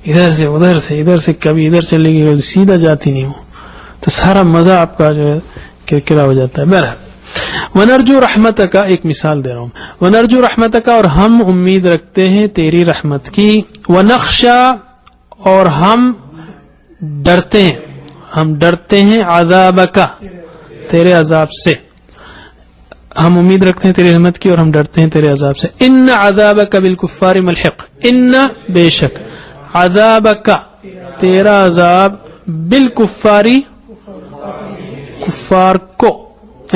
ادھر سے کبھی ادھر چلے گی, سیدھا جاتی نہیں وہ, تو سارا مزہ آپ کا جو ہے کرکرا ہو جاتا ہے. بہرحال وَنَرْجُو رَحْمَتَكَ, ایک مثال دے رہا ہوں, وَنَرْجُو رَحْمَتَكَ, اور ہم امید رکھتے ہیں تیری رحمت کی, وَنَخْشَى, اور ہم ڈرتے ہیں عذابك, تیرے عذاب سے, ہم امید رکھتے ہیں تیری رحمت کی اور ہم ڈرتے ہیں تیرے عذاب سے. ان عذابك بالکفار ملحق, ان بے شک, عذابك تیرا عذاب, بالکفاری کفار کو,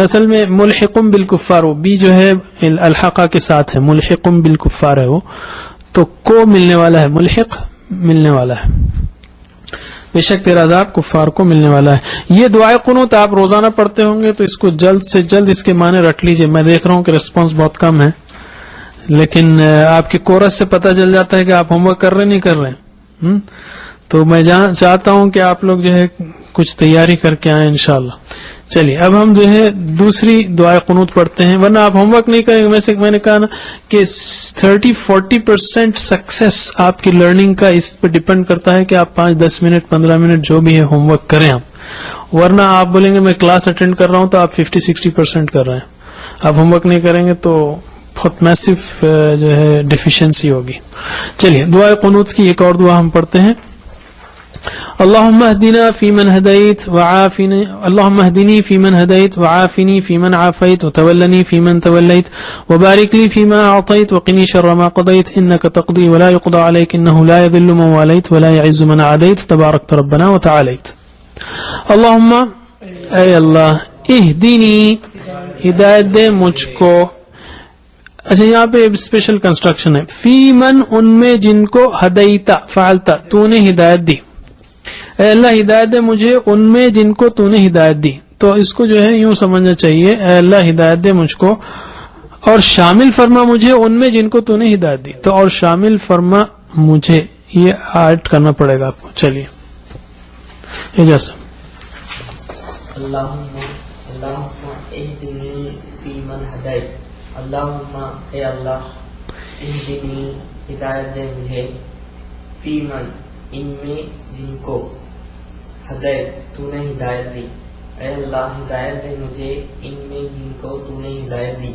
اصل میں ملحقم بالکفار, وہ بھی جو ہے الحقہ کے ساتھ ہے, ملحقم بالکفار ہے وہ, تو کو ملنے والا ہے, ملحق ملنے والا ہے, بے شک تیرا عذاب کفار کو ملنے والا ہے. یہ دعائے قنوت آپ روزانہ پڑھتے ہوں گے تو اس کو جلد سے جلد اس کے معنی رٹ لیجئے. میں دیکھ رہا ہوں کہ رسپانس بہت کم ہے, لیکن آپ کی کورس سے پتہ چل جاتا ہے کہ آپ ہوم ورک کر رہے نہیں کر رہے, تو میں چاہتا ہوں کہ آپ لوگ جو ہے کچھ تیاری کر کے آئیں انشاءاللہ. چلیے اب ہم جو ہے دوسری دعائے قنوت پڑھتے ہیں, ورنہ آپ ہوم ورک نہیں کریں گے. میں نے کہا نا کہ 30-40% سکسیس آپ کی لرننگ کا اس پہ ڈیپینڈ کرتا ہے کہ آپ 5-10 منٹ 15 منٹ جو بھی ہے ہوم ورک کریں آپ, ورنہ آپ بولیں گے میں کلاس اٹینڈ کر رہا ہوں تو آپ 50-60% کر رہے ہیں. آپ ہوم ورک نہیں کریں گے تو بہت میسف جو ہے ڈیفیشنسی ہوگی. چلیے دعائے قنوت کی ایک اور دعا ہم پڑھتے ہیں. اللهم اهدنا فيمن هديت وعافني, اللهم اهدني فيمن هديت وعافني فيمن عافيت وتولني فيمن توليت وبارك لي فيما أعطيت وقني شر ما قضيت إنك تقضي ولا يقضى عليك إنه لا يذل من واليت ولا يعز من عاديت تباركت ربنا وتعاليت. اللهم اے اللہ, اهدني ہدایت دے مجھ کو. اچھا یہاں پہ اسپیشل کنسٹرکشن ہے, فی من ان میں جن کو, ہدیتا فعلتا تو نے ہدایت دی, اے اللہ ہدایت دے مجھے ان میں جن کو تو نے ہدایت دی. تو اس کو جو ہے یوں سمجھنا چاہیے, اے اللہ ہدایت دے مجھ کو اور شامل فرما مجھے ان میں جن کو تو نے ہدایت دی. تو اور شامل فرما مجھے یہ ایڈ کرنا پڑے گا آپ کو. چلیے اجازت. اللہم اے اللہ, اہدنی ہدایت دے مجھے, فی من ان میں جن کو, ہدایت تو نے ہدایت دی, اے اللہ ہدایت دے مجھے ان میں جن کو تو نے ہدایت دی.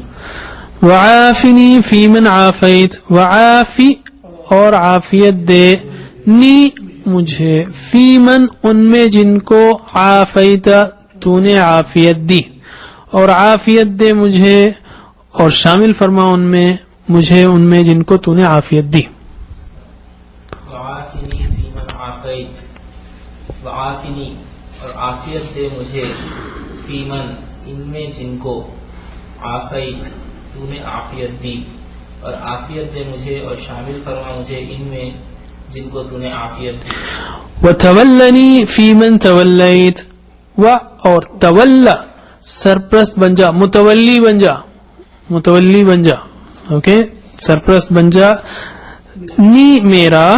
وعافنی فی من عافیت, وعافی اور عافیت دے, نی مجھے, فی من ان میں جن کو, عافیت تو نے عافیت دی, اور عافیت دے مجھے اور شامل فرما ان میں مجھے ان میں جن کو تو نے عافیت دی. وعافنی فی من عافیت, وعافنی اور عافیت دے مجھے, فی من ان میں جن کو, عافیت تو نے عافیت دی, اور عافیت دے مجھے اور شامل فرما مجھے ان میں جن کو تو نے عافیت دی. وتولنی فی من تولیت, و اور تولا سرپرست بن جا, متولی بن جا, متولی بن جا, اوکے سرپرست بن جا, نی میرا,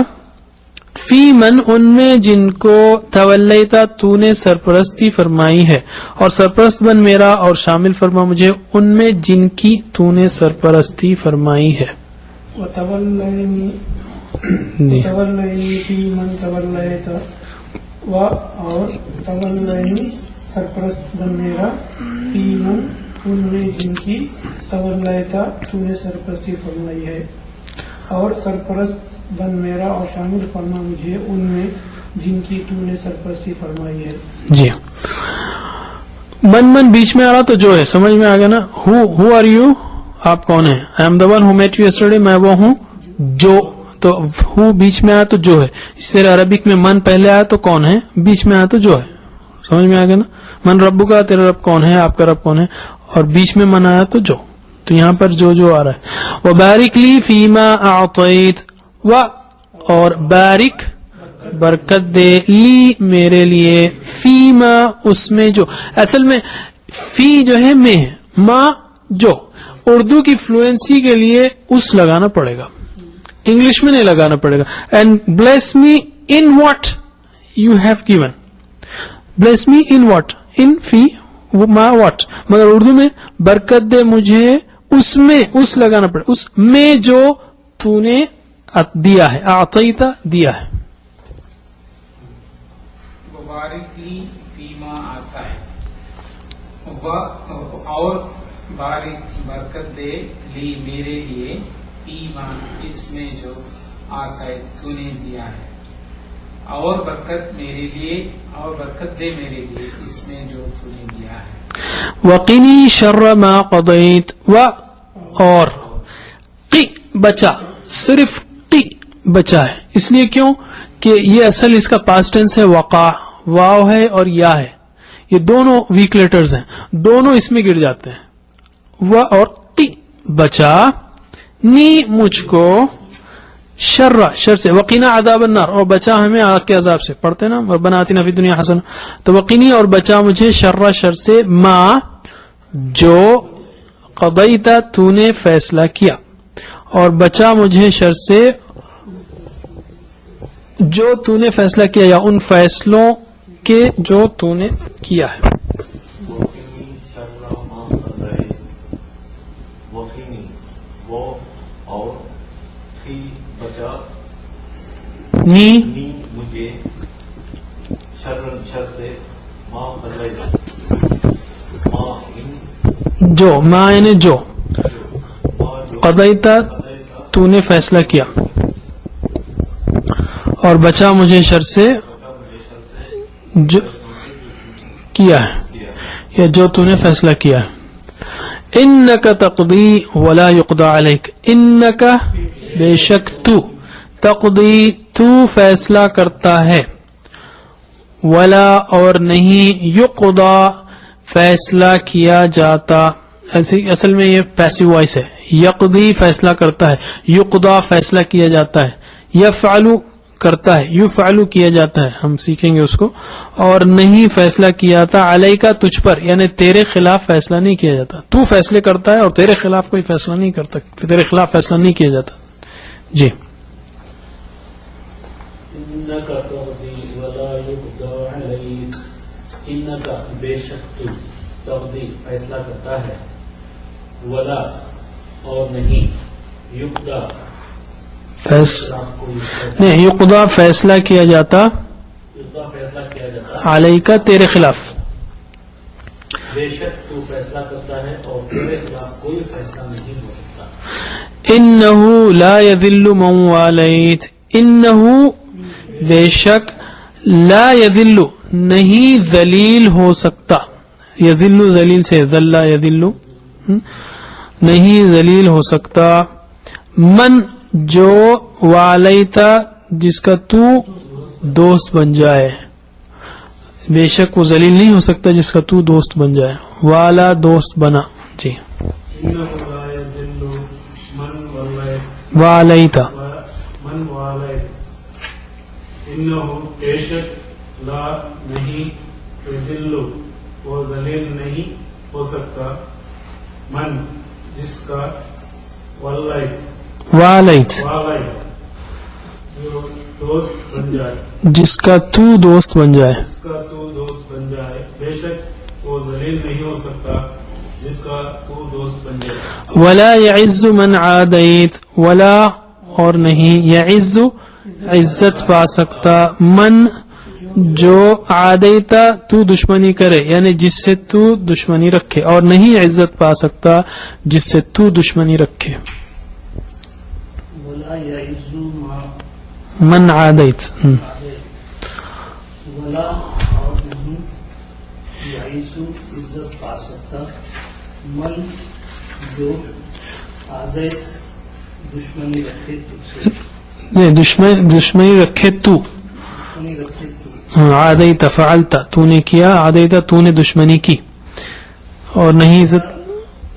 فی من ان میں جن کو, تولیتا تو نے سرپرستی فرمائی ہے, اور سرپرست بن میرا اور شامل فرما مجھے ان میں جن کی تو نے سرپرستی فرمائی ہے. وتولنی فی من تولیت, و اور تولنی سرپرست بن میرا, فی من ان میں جن کی, تولیتا تو نے سرپرستی فرمائی ہے, اور سرپرست بن میرا اور شامل فرما مجھے ان میں جن کی تو نے سرپرستی فرمائی ہے. جی من بیچ میں آ رہا تو جو ہے سمجھ میں آ گیا نا. ہو آر یو, آپ کون ہیں, I am the one who met you yesterday, میں وہ ہوں جو, تو ہو بیچ میں آیا تو جو ہے. اس طرح عربک میں من پہلے آیا تو کون ہے, بیچ میں آیا تو جو ہے. سمجھ میں آ گیا نا. من ربو کا, تیرا رب کون ہے, آپ کا رب کون ہے, اور بیچ میں من آیا تو جو, تو یہاں پر جو آ رہا ہے. وبارک لی فیما اعطیت, و اور بارک برکت دے, لی میرے لیے, فیما اس میں جو, اصل میں فی جو ہے میں ہے, ما جو. اردو کی فلوئنسی کے لیے اس لگانا پڑے گا, انگلش میں نہیں لگانا پڑے گا. And bless me in what you have given, bless me in what, in فی ما واٹ, مگر اردو میں برکت دے مجھے اس میں, اس لگانا پڑے, اس میں جو تو نے دیا ہے, اعطیتا دیا ہے. وبارک لی فیما آتیت، اور برکت دے لی میرے لیے فیما اس میں جو آتیت تو نے دیا ہے، اور برکت میرے لیے، اور برکت دے میرے لیے اس میں جو تو نے دیا ہے۔ وقنی شر ما قضیت، و اور قی بچا، صرف قی بچا ہے، اس لیے کیوں کہ یہ اصل اس کا پاسٹ ٹینس ہے، وقع واو ہے اور یا ہے، یہ دونوں ویک لیٹرز ہیں، دونوں اس میں گر جاتے ہیں۔ و اور قی بچا، نی مجھ کو، شر سے، وقینا عذاب النار اور بچا ہمیں آگ کے عذاب سے، پڑھتے نا ربنا آتنا فی الدنیا حسنہ، تو وقینی اور بچا مجھے شر سے، ما جو قضیتا تو نے فیصلہ کیا، اور بچا مجھے شر سے جو تو نے فیصلہ کیا یا ان فیصلوں کے جو تو نے کیا ہے۔ وقینی شر ما قضیت، وقینی وہ اور فی بچا نی مجھے شر سے، ما قضیت ما ان جو ما یعنی جو، ما جو قضیتا تو نے فیصلہ کیا، اور بچا مجھے شر سے جو کیا ہے یا جو تو نے فیصلہ کیا ہے۔ انک تقضی ولا یقضی علیک، انک بے شک تو، تقضی تو فیصلہ کرتا ہے، ولا اور نہیں، یقضی فیصلہ کیا جاتا، اصل میں یہ پیسو وائس ہے، یقضی فیصلہ کرتا ہے، یقضی فیصلہ کیا جاتا ہے، یفعل کرتا ہے، یفعل کیا جاتا ہے، ہم سیکھیں گے اس کو، اور نہیں فیصلہ کیا جاتا، علیکا تجھ پر، یعنی تیرے خلاف فیصلہ نہیں کیا جاتا، تو فیصلے کرتا ہے اور تیرے خلاف کوئی فیصلہ نہیں کرتا، تیرے خلاف فیصلہ نہیں کیا جاتا۔ جی انک تقضی ولا یقضی علیک، انک بے شک تو، تقضی فیصلہ کرتا ہے، ولا اور نہیں، یقضی نہیں، یقضی فیصلہ کیا جاتا، یقضی فیصلہ کیا جاتا، علیکا تیرے خلاف، بے شک تو فیصلہ کرتا ہے اور تیرے خلاف کوئی فیصلہ نہیں ہو سکتا۔ انہ لا یذل من والیت، انہ بے شک، لا یذل نہیں ذلیل ہو سکتا، یذل ذلیل سے، ذل یذل نہیں ذلیل ہو سکتا، من جو والیتا جس کا تو دوست بن جائے، بے شک وہ ذلیل نہیں ہو سکتا جس کا تو دوست بن جائے، والا دوست بنا۔ جی انہ لا یذل من ولیت، والیتا، من والیت، انہ بے شک، لا نہیں، یذل وہ ذلیل نہیں ہو سکتا، من جس کا، ولیت والیت جو دوست بن جائے، جس کا تو دوست بن جائے، جس کا تو دوست بن جائے، بے شک وہ ذلیل نہیں ہو سکتا جس کا تو دوست بن جائے۔ ولا یعز من عادیت، ولا اور نہیں، یعز عزت پا سکتا، من جو عادیتا تو دشمنی کرے، یعنی جس سے تو دشمنی رکھے، اور نہیں عزت پا سکتا جس سے تو دشمنی رکھے۔ ولا یعز ما من عادیت، ولا اور نہیں، یعز عزت پا سکتا، من جو عادت دشمنی رکھے تجھ سے، دشمنی رکھے تو، دشمنی رکھے تو، عادیت فعلتا تو نے کیا، عادیت تو نے دشمنی کی، اور نہیں عزت،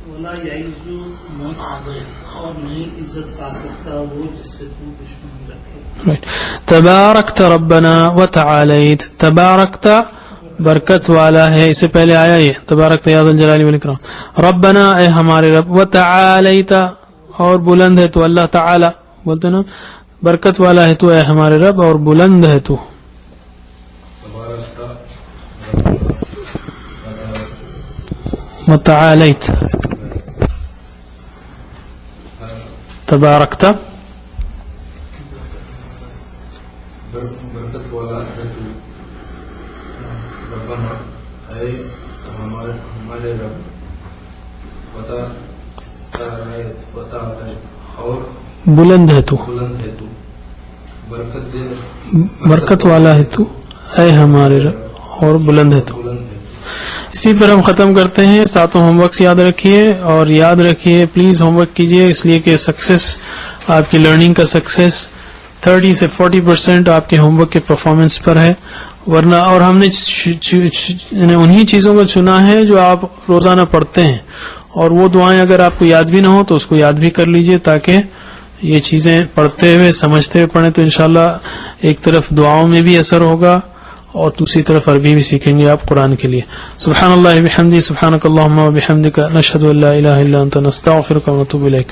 ولا یعز من عادت اور نہیں عزت پا سکتا وہ جس سے تو دشمنی رکھے۔ تبارکت ربنا وتعالیت، تبارکت برکت والا ہے، اس سے پہلے آیا یہ تبارکت یا ذا الجلال والاکرام، ربنا اے ہمارے رب، وتعالیت اور بلند ہے تو، اللہ تعالی بولتے نا، برکت والا ہے تو اے ہمارے رب اور بلند ہے تو۔ وتعالیت، تبارکت برکت والا ہے تو، ربنا اے ہمارے رب بتا ہے اور بلند ہے تو، بلند ہے تو، برکت دے، برکت والا ہے تو، اے ہمارے رب اور بلند ہے تو. بلند ہے تو. اسی پر ہم ختم کرتے ہیں. ساتوں ہوم ورکس یاد رکھیے اور یاد رکھیے پلیز ہوم ورک کیجیے، اس لیے کہ سکسیس آپ کی لرننگ کا سکسیس 30 سے 40% آپ کے ہوم ورک کے پرفارمنس پر ہے. ورنہ اور ہم نے انہی چیزوں کو چنا ہے جو آپ روزانہ پڑھتے ہیں، اور وہ دعائیں اگر آپ کو یاد بھی نہ ہو تو اس کو یاد بھی کر لیجئے، تاکہ یہ چیزیں پڑھتے ہوئے سمجھتے ہوئے پڑھیں تو انشاءاللہ ایک طرف دعاؤں میں بھی اثر ہوگا اور دوسری طرف عربی بھی سیکھیں گے آپ قرآن کے لیے. سبحان اللہ بحمدی، سبحانک اللہم و بحمدک، نشہد ان لا الہ الا انت، نستغفرک و نتوب الیک.